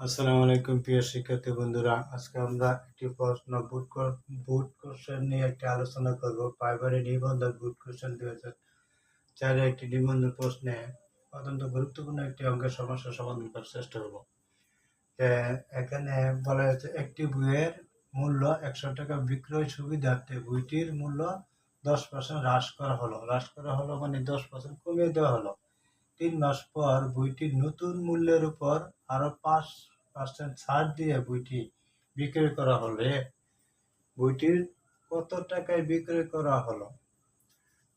আসসালামু আলাইকুম প্রিয় শিক্ষার্থী বন্ধুরা, আজকে আমরা একটি প্রশ্ন বুট কোশ্চেন নিয়ে একটি আলোচনা করব। প্রাইমারি নিবন্ধ বুট কোশ্চেন 2004 একটি নিবন্ধ প্রশ্নে অত্যন্ত গুরুত্বপূর্ণ একটি অঙ্কের সমস্যার সমাধান করার চেষ্টা করব। এখানে বলা হয়েছে একটি বইয়ের মূল্য 100 টাকা, বিক্রয় সুবিধার্থে বইটির মূল্য 10% হ্রাস করা হলো মানে 10% কমিয়ে দেওয়া হলো। 3 মাস পর বইটির নতুন মূল্যের উপর আরো 5% ছাড় দিয়ে বইটি বিক্রয় করা হলে বইটির কত টাকায় বিক্রয় করা হলো?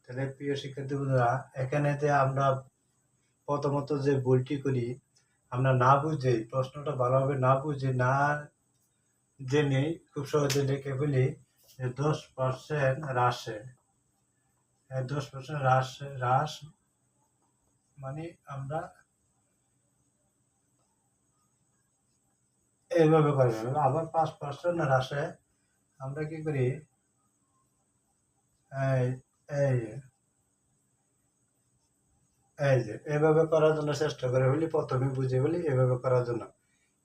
তাহলে প্রিয় শিক্ষার্থী বন্ধুরা, এখানে যে আমরা প্রথমত যে বইটি করি, আমরা না বুঝে প্রশ্নটা ভালোভাবে না বুঝে না জেনে খুব সহজে লিখে ফেলি যে 10% হ্রাসে 10% হ্রাস মানে আমরা এইভাবে করি। আবার 5% হ্রাসে আমরা কি করি, এই যে এভাবে করার জন্য চেষ্টা করে বলি, প্রথমে বুঝে বলি এভাবে করার জন্য,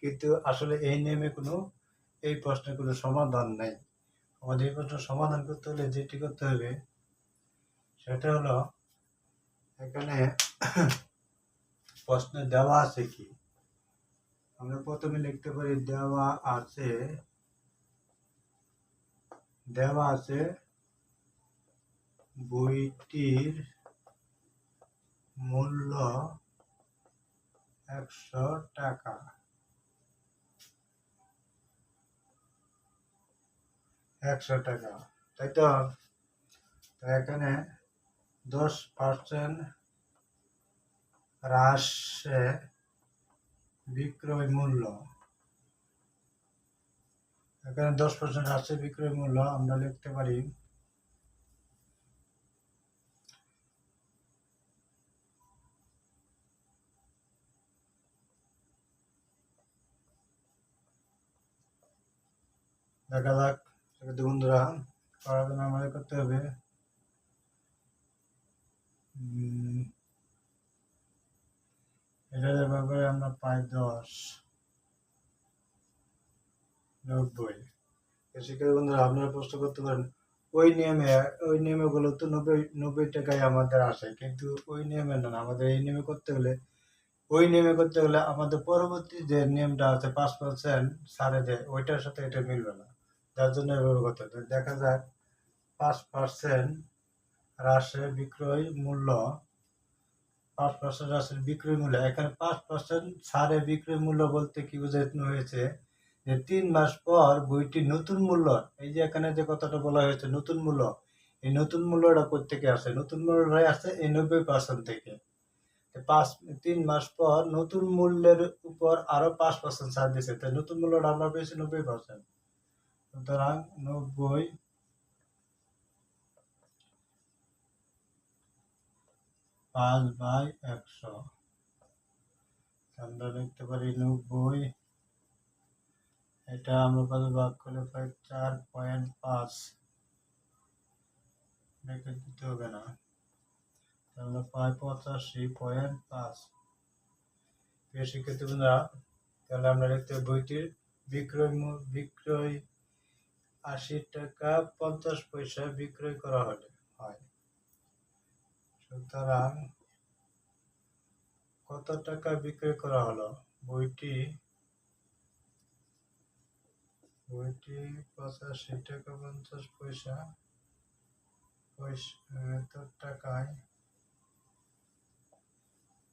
কিন্তু আসলে এই নিয়মে এই প্রশ্নের কোনো সমাধান নেই। আমাদের এই প্রশ্নের সমাধান করতে হলে যেটি করতে হবে সেটা হলো, এখানে প্রশ্নে দেওয়া আছে কি, আমরা প্রথমে লিখতে পারি দেওয়া আছে বইটির মূল্য 100 টাকা। 100 টাকা, তাই তো? এখানে 10% হ্রাসে বিক্রয় মূল্য, এখানে 10% হ্রাসে বিক্রয় মূল্য আমরা লিখতে পারি দেখা যাক। বন্ধুরা, করার জন্য আমাদের করতে হবে এটা ব্যবহার করে আমরা পাই 10/90। শিক্ষার্থী বন্ধুরা, আপনারা প্রশ্ন করতে পারেন ওই নিয়মে গুলো তো 90 টাকায় আমাদের আসে, কিন্তু ওই নিয়মে না, আমাদের এই নিয়মে করতে হলে আমাদের পরবর্তী যে নিয়মটা আছে 5% ছাড়ে দেয়, ওইটার সাথে এটা মিলবে না, যার জন্য এভাবে করতে হবে। দেখা যাক 5% হ্রাসে বিক্রয় মূল্য, 5% হ্রাসের বিক্রয় মূল্য, এখানে 5% ছাড়ে বিক্রয় মূল্য বলতে কি বোঝানো হয়েছে যে 3 মাস পর বইটির নতুন মূল্য, এই যে এখানে যে কথাটা বলা হয়েছে নতুন মূল্য, এই নতুন মূল্যটা কোথেকে আসে? নতুন মূল্যটাই আসে এই 90% থেকে। 3 মাস পর নতুন মূল্যের উপর আরো 5% ছাড় দিয়েছে, তাই নতুন মূল্যটা আমরা পেয়েছি 90%। সুতরাং 90 5/100, আমরা লিখতে পারি 90, এটা আমরা কত ভাগ করলে পাই 4.5, লিখে দিতে হবে না, আমরা পাই 85.5। প্রিয় শিক্ষার্থী বন্ধুরা, তাহলে আমরা লিখতে বইটির বিক্রয় 80 টাকা 50 পয়সা বিক্রয় করা হয়। সুতরাং কত টাকা বিক্রয় করা হলো? বইটি 85 টাকা 50 পয়সা টাকায়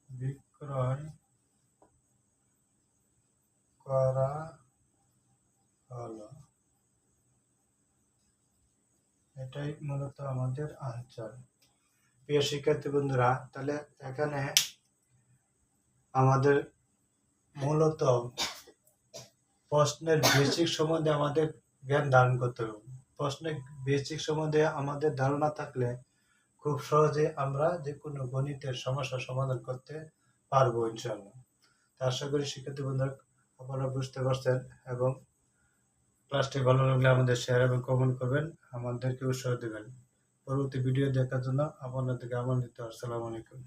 বিক্রয় করা হলো। এটাই মূলত আমাদের আনসার। প্রিয় শিক্ষার্থী বন্ধুরা, তাহলে এখানে আমাদের মূলত প্রশ্নের বেসিক সম্বন্ধে আমাদের জ্ঞান ধারণ করতে হবে। প্রশ্নের বেসিক সম্বন্ধে আমাদের ধারণা থাকলে খুব সহজে আমরা যে কোনো গণিতের সমস্যার সমাধান করতে পারবো ইনশাআল্লাহ। আশা করি শিক্ষার্থী বন্ধুরা আপনারা বুঝতে পারছেন, এবং ক্লাসটি ভালো লাগলে আমাদের শেয়ার এবং কমেন্ট করবেন, আমাদেরকে উৎসাহ দেবেন। পরবর্তী ভিডিও দেখার জন্য আপনাদেরকে আমন্ত্রিত। আসসালামু আলাইকুম।